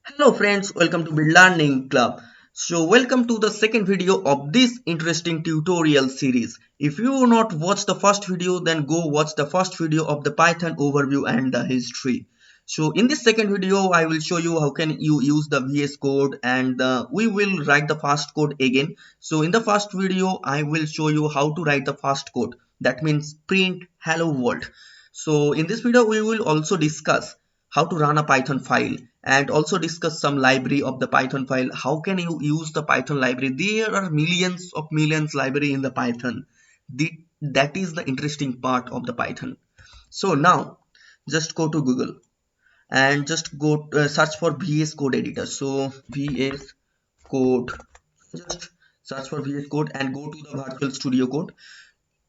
Hello friends, welcome to Build Learning Club. So welcome to the second video of this interesting tutorial series. If you not watched the first video, then go watch the first video of the Python overview and the history. So in this second video, I will show you how can you use the VS Code and we will write the fast code again. So in the first video, I will show you how to write the fast code. That means print hello world. So in this video, we will also discuss how to run a Python file and also discuss some library of the Python file. How can you use the Python library? There are millions library in the Python. That is the interesting part of the Python. So now just go to Google and just go search for VS Code editor. So VS Code, just search for VS Code and go to the Virtual Studio Code.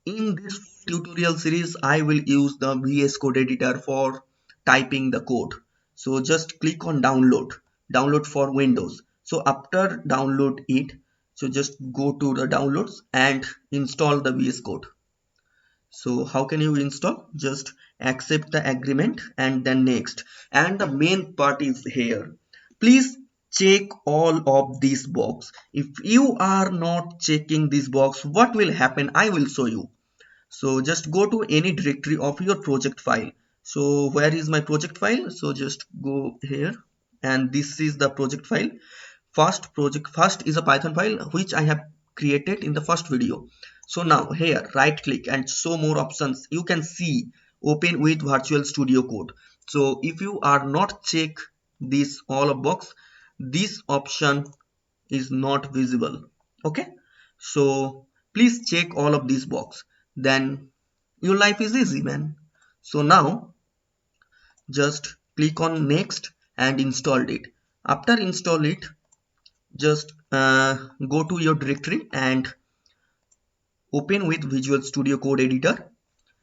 In this tutorial series, I will use the VS Code editor for typing the code. So just click on download for Windows. So after download it, so just go to the downloads and install the VS Code. So how can you install? Just accept the agreement and then next. And the main part is here. Please check all of this box. If you are not checking this box, what will happen? I will show you. So just go to any directory of your project file. So where is my project file? So just go here and this is the project file. First is a Python file which I have created in the first video. So now here right click and show more options. You can see open with Virtual Studio Code. So if you are not check this all of box, this option is not visible. Okay, so please check all of these box, then your life is easy, man. So now just click on next and install it. After install it, just go to your directory and open with Visual Studio Code editor.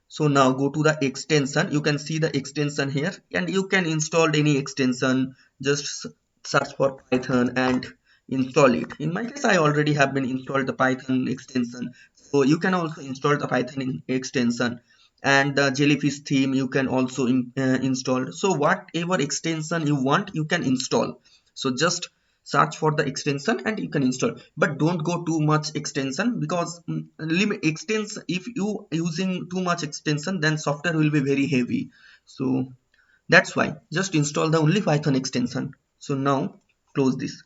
So now go to the extension. You can see the extension here and you can install any extension. Just search for Python and install it. In my case, I already have been installed the Python extension. So you can also install the Python extension and the Jellyfish theme you can also install. So whatever extension you want, you can install. So just search for the extension and you can install, but don't go too much extension because limit extension, if you using too much extension then software will be very heavy. So that's why just install the only Python extension. So now close this.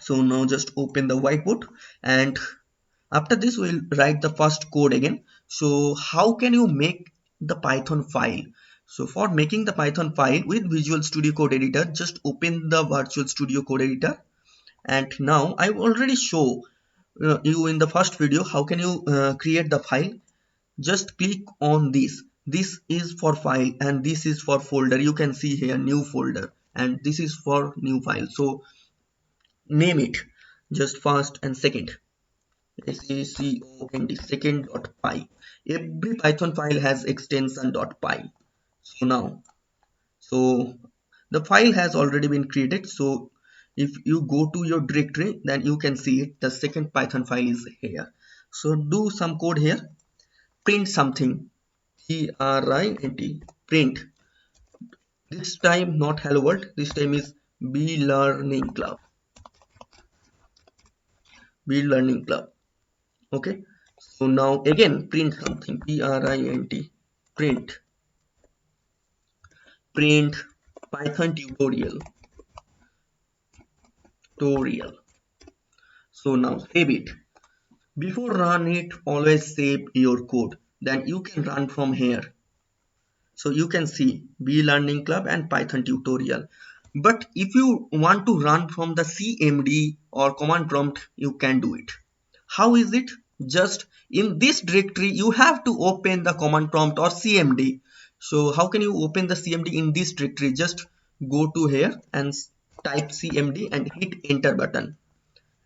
So now just open the whiteboard and after this we'll write the first code again. So how can you make the Python file? So for making the Python file with Visual Studio Code editor, just open the Virtual Studio Code editor. And now I already show you in the first video how can you create the file. Just click on this is for file and this is for folder. You can see here new folder and this is for new file. So name it just first and second. second second.py. Every Python file has extension.py. So now, so the file has already been created. So if you go to your directory, then you can see it. The second Python file is here. So do some code here. Print something. print. Print. This time not hello world. This time is Be Learning Club. Be Learning Club. Okay. So now again print something. print. Print. Print Python tutorial. So now save it. Before run it, always save your code. Then you can run from here. So you can see Be Learning Club and Python tutorial. But if you want to run from the CMD or command prompt, you can do it. How is it? Just in this directory, you have to open the command prompt or CMD. So how can you open the CMD in this directory? Just go to here and type CMD and hit enter button.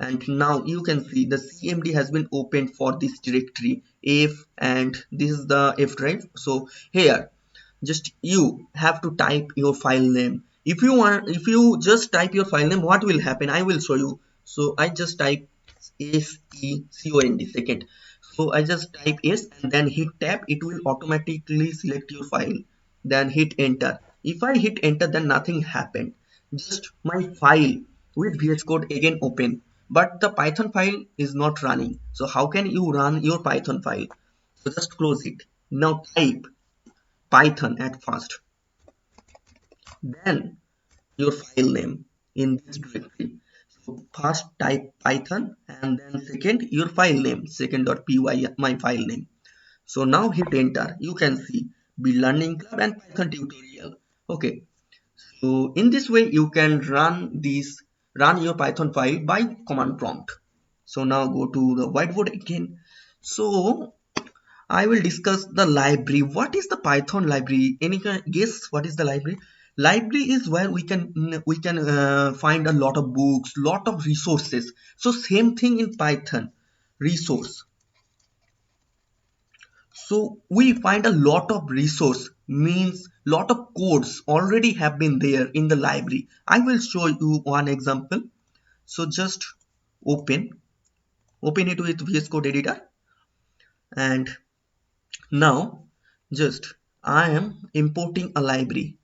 And now you can see the CMD has been opened for this directory F, and this is the F drive. So here just you have to type your file name. If you just type your file name, what will happen? I will show you. So I just type second second. So I just type S and then hit tab. It will automatically select your file, then hit enter. If I hit enter, then nothing happened. just my file with VS Code again open, but the Python file is not running. So how can you run your Python file? So just close it. Now type Python at first, then your file name in this directory. So first type Python and then second your file name, second.py, my file name. So now hit enter. You can see Build Learning Club and Python tutorial. Okay. So in this way you can run your Python file by command prompt. So now go to the whiteboard again. So I will discuss the library. What is the Python library? Any guess what is the library? Library is where we can find a lot of books, lot of resources. So same thing in Python, resource. So we find a lot of resource means lot of codes already have been there in the library. I will show you one example. So just open it with VS Code editor, and now just I am importing a library.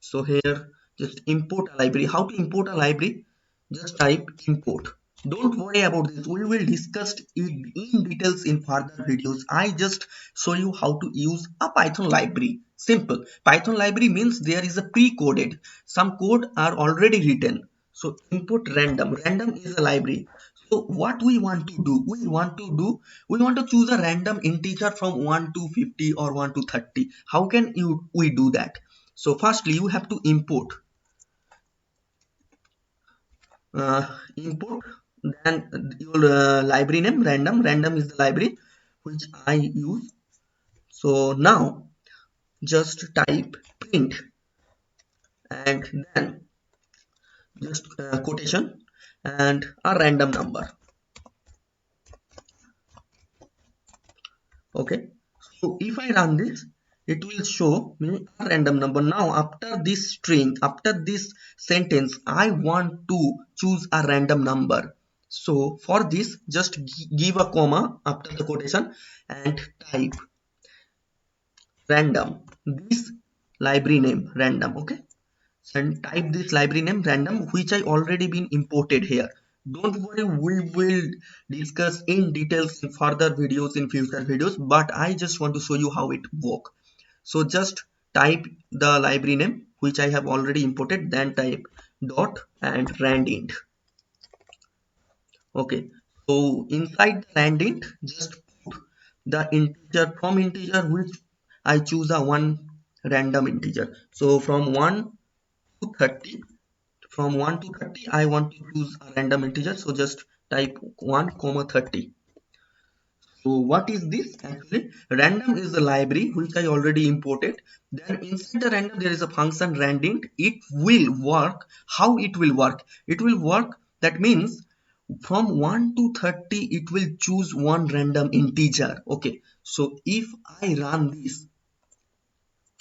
So here just import a library. How to import a library? Just type import. Don't worry about this. We will discuss it in details in further videos. I just show you how to use a Python library. Simple. Python library means there is a pre-coded. Some code are already written. So import random. Random is a library. So what we want to do? We want to choose a random integer from 1 to 50 or 1 to 30. How can we do that? So firstly you have to import then your library name random is the library which I use. So now just type print and then just quotation and a random number. Okay, so if I run this, it will show me a random number. Now after this string, after this sentence, I want to choose a random number. So for this, just give a comma after the quotation and type random, this library name random. Okay, and type this library name random which I already been imported here. Don't worry, we will discuss in details in further videos, in future videos, but I just want to show you how it works. So just type the library name which I have already imported, then type dot and randint. Okay, so inside the randint just put the integer, from integer which I choose a one random integer. So from 1 to 30, from 1 to 30 I want to choose a random integer, so just type 1 comma 30. So what is this? Actually random is the library which I already imported. Then inside the random there is a function randint. It will work. How it will work? It will work, that means from 1 to 30 it will choose one random integer. Okay, so if I run this,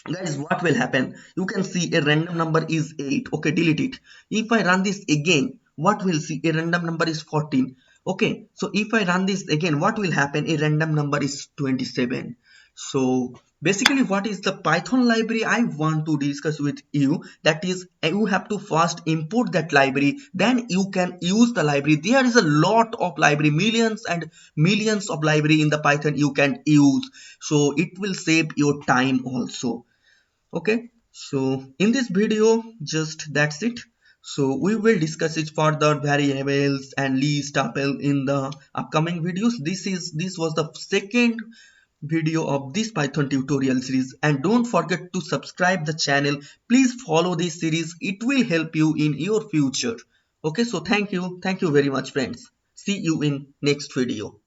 guys, what will happen? You can see a random number is 8. Okay, delete it. If I run this again, what will see? A random number is 14. Okay, so if I run this again, what will happen? A random number is 27. So basically what is the Python library I want to discuss with you? That is, you have to first import that library, then you can use the library. There is a lot of library, millions and millions of library in the Python you can use, so it will save your time also. Okay, so in this video just that's it. So we will discuss it further, variables and list tuple, in the upcoming videos. This was the second video of this Python tutorial series, and don't forget to subscribe the channel. Please follow this series, it will help you in your future. Okay, so thank you very much friends. See you in next video.